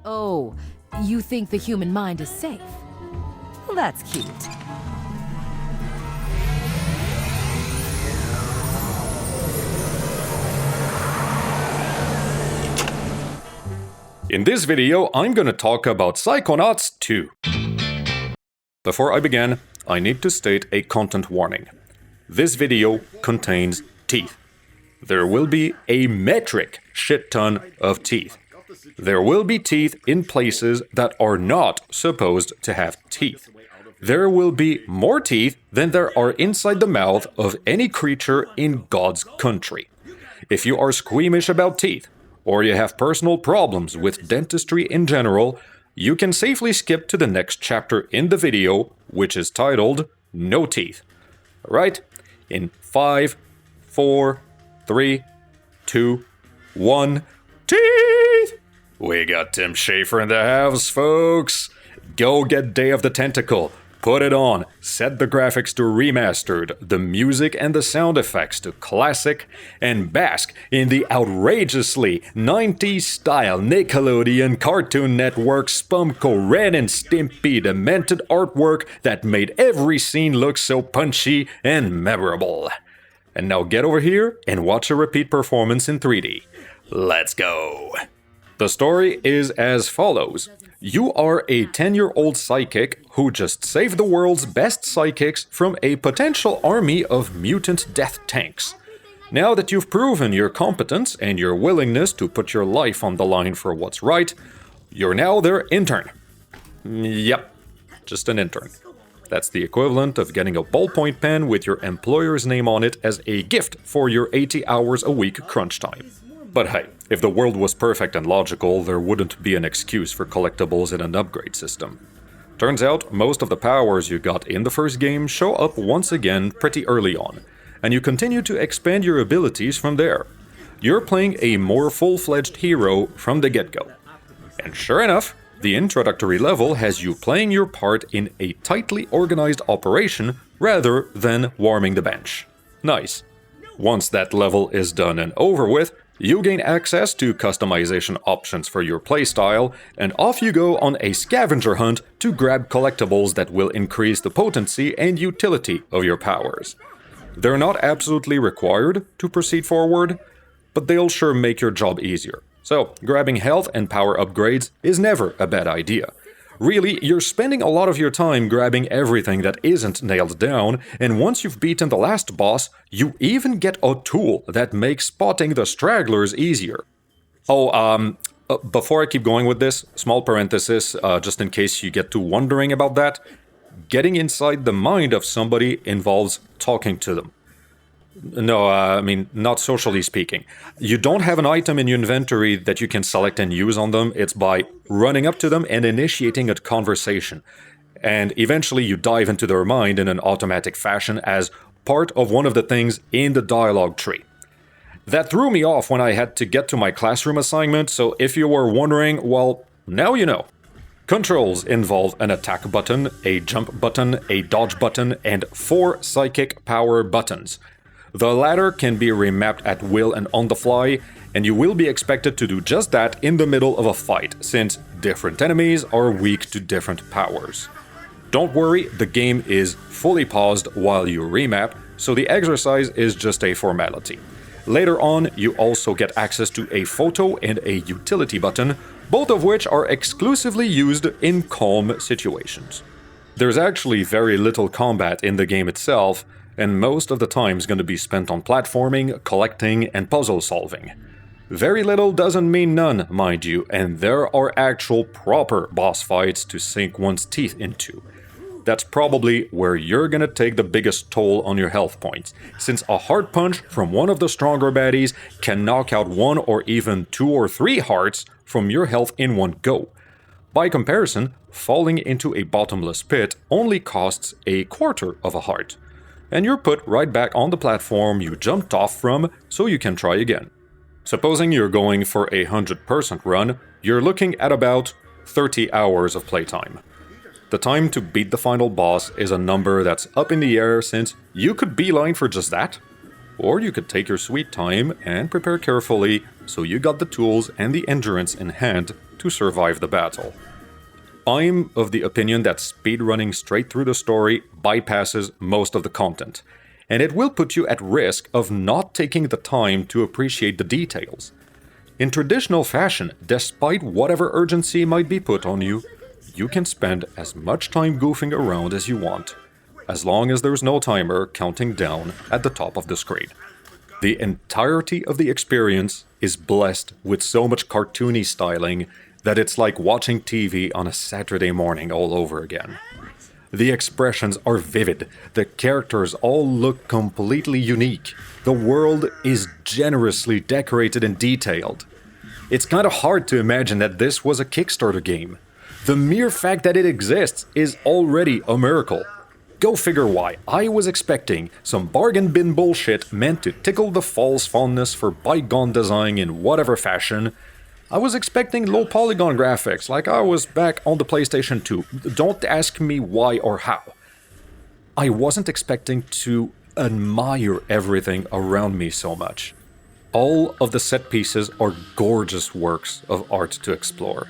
Oh, you think the human mind is safe? Well, that's cute. In this video, I'm gonna talk about Psychonauts 2. Before I begin, I need to state a content warning. This video contains teeth. There will be a metric shit ton of teeth. There will be teeth in places that are not supposed to have teeth. There will be more teeth than there are inside the mouth of any creature in God's country. If you are squeamish about teeth, or you have personal problems with dentistry in general, you can safely skip to the next chapter in the video, which is titled No Teeth. Alright, in 5, 4, 3, 2, 1, teeth! We got Tim Schafer in the house, folks! Go get Day of the Tentacle. Put it on, set the graphics to remastered, the music and the sound effects to classic, and bask in the outrageously 90s style Nickelodeon Cartoon Network Spumco Ren and Stimpy demented artwork that made every scene look so punchy and memorable. And now get over here and watch a repeat performance in 3D. Let's go! The story is as follows. You are a 10-year-old psychic who just saved the world's best psychics from a potential army of mutant death tanks. Now that you've proven your competence and your willingness to put your life on the line for what's right, you're now their intern. Yep, just an intern. That's the equivalent of getting a ballpoint pen with your employer's name on it as a gift for your 80 hours a week crunch time. But hey, if the world was perfect and logical, there wouldn't be an excuse for collectibles in an upgrade system. Turns out, most of the powers you got in the first game show up once again pretty early on, and you continue to expand your abilities from there. You're playing a more full-fledged hero from the get-go. And sure enough, the introductory level has you playing your part in a tightly organized operation rather than warming the bench. Nice. Once that level is done and over with, you gain access to customization options for your playstyle, and off you go on a scavenger hunt to grab collectibles that will increase the potency and utility of your powers. They're not absolutely required to proceed forward, but they'll sure make your job easier. So, grabbing health and power upgrades is never a bad idea. Really, you're spending a lot of your time grabbing everything that isn't nailed down, and once you've beaten the last boss, you even get a tool that makes spotting the stragglers easier. Oh, before I keep going with this, small parenthesis, just in case you get to wondering about that, getting inside the mind of somebody involves talking to them. No, I mean, not socially speaking. You don't have an item in your inventory that you can select and use on them. It's by running up to them and initiating a conversation. And eventually you dive into their mind in an automatic fashion as part of one of the things in the dialogue tree. That threw me off when I had to get to my classroom assignment, so if you were wondering, well, now you know. Controls involve an attack button, a jump button, a dodge button, and 4 psychic power buttons. The latter can be remapped at will and on the fly, and you will be expected to do just that in the middle of a fight, since different enemies are weak to different powers. Don't worry, the game is fully paused while you remap, so the exercise is just a formality. Later on, you also get access to a photo and a utility button, both of which are exclusively used in calm situations. There's actually very little combat in the game itself, and most of the time is going to be spent on platforming, collecting, and puzzle solving. Very little doesn't mean none, mind you, and there are actual proper boss fights to sink one's teeth into. That's probably where you're gonna take the biggest toll on your health points, since a hard punch from one of the stronger baddies can knock out 1 or even 2 or 3 hearts from your health in one go. By comparison, falling into a bottomless pit only costs a quarter of a heart, and you're put right back on the platform you jumped off from so you can try again. Supposing you're going for a 100% run, you're looking at about 30 hours of playtime. The time to beat the final boss is a number that's up in the air, since you could beeline for just that, or you could take your sweet time and prepare carefully so you got the tools and the endurance in hand to survive the battle. I'm of the opinion that speedrunning straight through the story bypasses most of the content, and it will put you at risk of not taking the time to appreciate the details. In traditional fashion, despite whatever urgency might be put on you, you can spend as much time goofing around as you want, as long as there's no timer counting down at the top of the screen. The entirety of the experience is blessed with so much cartoony styling that it's like watching TV on a Saturday morning all over again. The expressions are vivid, the characters all look completely unique, the world is generously decorated and detailed. It's kind of hard to imagine that this was a Kickstarter game. The mere fact that it exists is already a miracle. Go figure why. I was expecting some bargain bin bullshit meant to tickle the false fondness for bygone design in whatever fashion. I was expecting low polygon graphics like I was back on the PlayStation 2. Don't ask me why or how. I wasn't expecting to admire everything around me so much. All of the set pieces are gorgeous works of art to explore.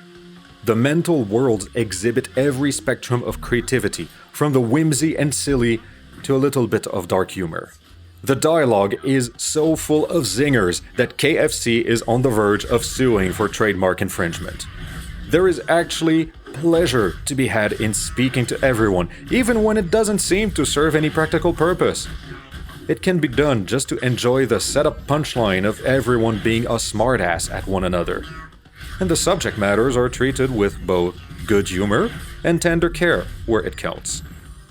The mental worlds exhibit every spectrum of creativity, from the whimsy and silly to a little bit of dark humor. The dialogue is so full of zingers that KFC is on the verge of suing for trademark infringement. There is actually pleasure to be had in speaking to everyone, even when it doesn't seem to serve any practical purpose. It can be done just to enjoy the setup punchline of everyone being a smartass at one another. And the subject matters are treated with both good humor and tender care where it counts.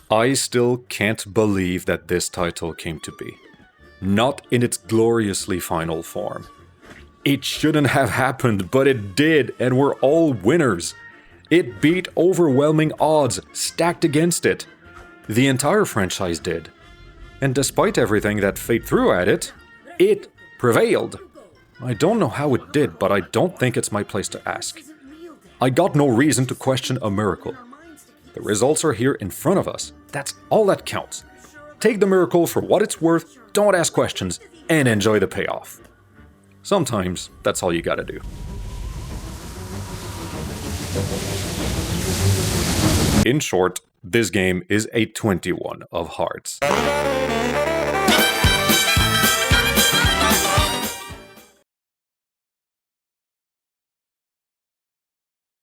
I still can't believe that this title came to be. Not in its gloriously final form. It shouldn't have happened, but it did, and we're all winners. It beat overwhelming odds stacked against it. The entire franchise did. And despite everything that fate threw at it, it prevailed. I don't know how it did, but I don't think it's my place to ask. I got no reason to question a miracle. The results are here in front of us. That's all that counts. Take the miracle for what it's worth, don't ask questions, and enjoy the payoff. Sometimes that's all you gotta do. In short, this game is a 21 of hearts.